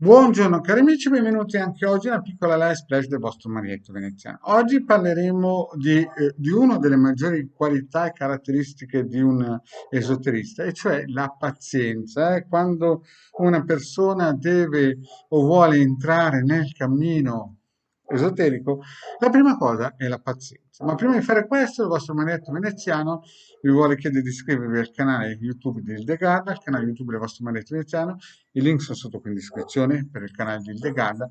Buongiorno cari amici, benvenuti anche oggi a una piccola live splash del vostro Marietto veneziano. Oggi parleremo di una delle maggiori qualità e caratteristiche di un esoterista, e cioè la pazienza. Quando una persona deve o vuole entrare nel cammino esoterico, la prima cosa è la pazienza. Ma prima di fare questo, il vostro Marietto veneziano vi vuole chiedere di iscrivervi al canale YouTube di Hildegarda, al canale YouTube del vostro Marietto veneziano. I link sono sotto qui in descrizione per il canale di Hildegarda,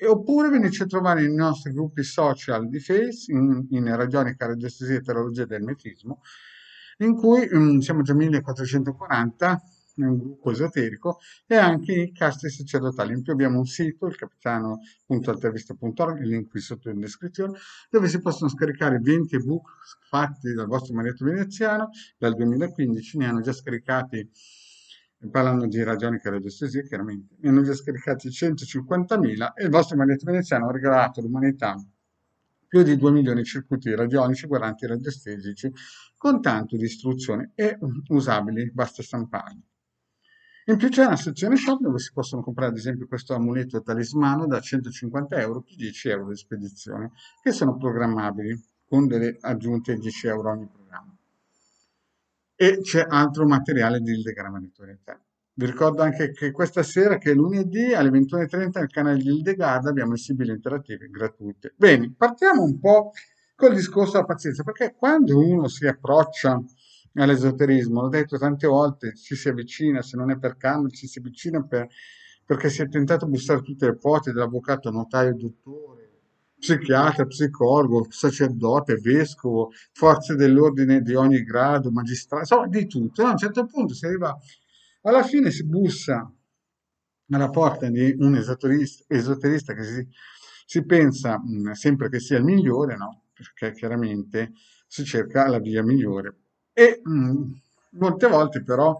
oppure venirci a trovare nei nostri gruppi social di Face, in radionica, radiestesia e teologia del metismo, in cui siamo già 1440, è un gruppo esoterico, e anche i casti sacerdotali. In più abbiamo un sito, il capitano.altervista.org, il link qui sotto in descrizione, dove si possono scaricare 20 ebook fatti dal vostro Marietto veneziano dal 2015, ne hanno già scaricati, parlando di radionica e radiostesia chiaramente, ne hanno già scaricati 150.000, e il vostro Marietto veneziano ha regalato all'umanità più di 2 milioni di circuiti radionici, guardanti radiostesici, con tanto di istruzioni e usabili, basta stamparli. In più c'è una sezione shop dove si possono comprare ad esempio questo amuleto talismano da 150 euro più 10 euro di spedizione, che sono programmabili con delle aggiunte di 10 euro ogni programma. E c'è altro materiale di Hildegard Manettorietà. Vi ricordo anche che questa sera, che è lunedì, alle 21:30 nel canale di Hildegard abbiamo i sibili interattivi gratuiti. Bene, partiamo un po' col discorso della pazienza, perché quando uno si approccia all'esoterismo, l'ho detto tante volte, ci si avvicina, se non è per canone, ci si avvicina perché si è tentato a bussare tutte le porte dell'avvocato, notaio, dottore, psichiatra, psicologo, sacerdote, vescovo, forze dell'ordine di ogni grado, magistrato, insomma di tutto. A un certo punto si arriva, alla fine si bussa alla porta di un esoterista che si pensa sempre che sia il migliore, no? Perché chiaramente si cerca la via migliore. E molte volte però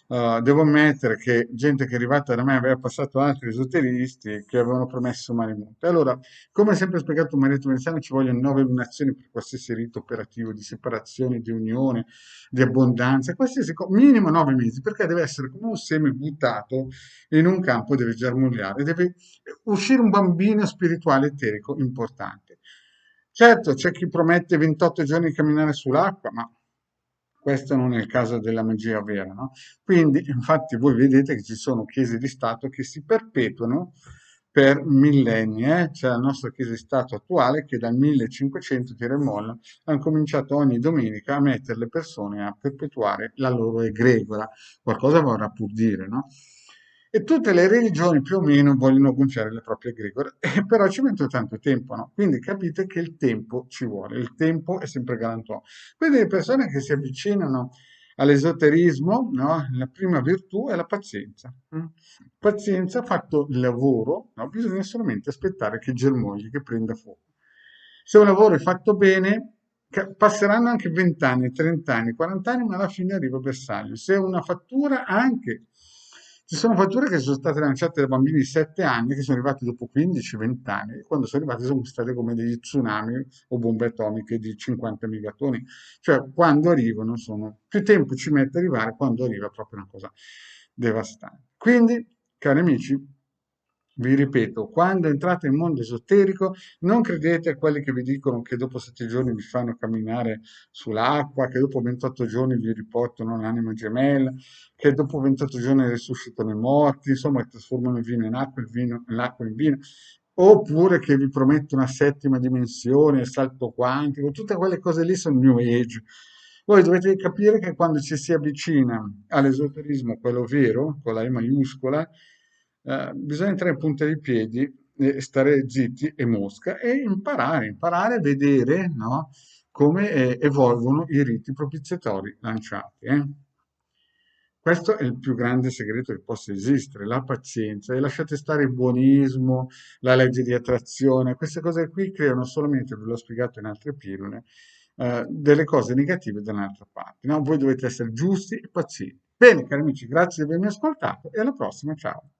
devo ammettere che gente che è arrivata da me aveva passato altri esoteristi che avevano promesso male molte. Allora, come sempre spiegato un marito veneziano, ci vogliono 9 lunazioni per qualsiasi rito operativo di separazione, di unione, di abbondanza, qualsiasi cosa, minimo 9 mesi, perché deve essere come un seme buttato in un campo, deve germogliare, deve uscire un bambino spirituale eterico importante. Certo, c'è chi promette 28 giorni di camminare sull'acqua, ma questo non è il caso della magia vera, no? Quindi, infatti, voi vedete che ci sono chiese di Stato che si perpetuano per millenni, eh? C'è la nostra chiesa di Stato attuale che dal 1500 tira e molla hanno cominciato ogni domenica a mettere le persone a perpetuare la loro egregora. Qualcosa vorrà pur dire, no? E tutte le religioni più o meno vogliono gonfiare le proprie egregore, però ci mettono tanto tempo, no? Quindi capite che il tempo ci vuole, il tempo è sempre galantuomo. Quindi le persone che si avvicinano all'esoterismo, no? La prima virtù è la pazienza. Pazienza, fatto il lavoro, no? Bisogna solamente aspettare che germogli, che prenda fuoco. Se un lavoro è fatto bene, passeranno anche 20 anni, 30 anni, 40 anni, ma alla fine arriva a bersaglio. Se una fattura, anche ci sono fatture che sono state lanciate da bambini di 7 anni che sono arrivati dopo 15-20 anni, e quando sono arrivati sono state come degli tsunami o bombe atomiche di 50 megatoni. Cioè, quando arrivano, più tempo ci mette ad arrivare, quando arriva è proprio una cosa devastante. Quindi, cari amici, vi ripeto, quando entrate nel mondo esoterico, non credete a quelli che vi dicono che dopo 7 giorni vi fanno camminare sull'acqua, che dopo 28 giorni vi riportano l'anima gemella, che dopo 28 giorni risuscitano i morti, insomma, che trasformano il vino in acqua, l'acqua in vino, oppure che vi promettono una settima dimensione, il salto quantico, tutte quelle cose lì sono New Age. Voi dovete capire che quando ci si avvicina all'esoterismo, quello vero, con la E maiuscola, bisogna entrare in punta di piedi, stare zitti e mosca e imparare a vedere, no, come evolvono i riti propiziatori lanciati. Questo è il più grande segreto che possa esistere, la pazienza, e lasciate stare il buonismo, la legge di attrazione, queste cose qui creano solamente, ve l'ho spiegato in altre pillole, delle cose negative da un'altra parte, no? Voi dovete essere giusti e pazienti. Bene, cari amici, grazie di avermi ascoltato e alla prossima, ciao.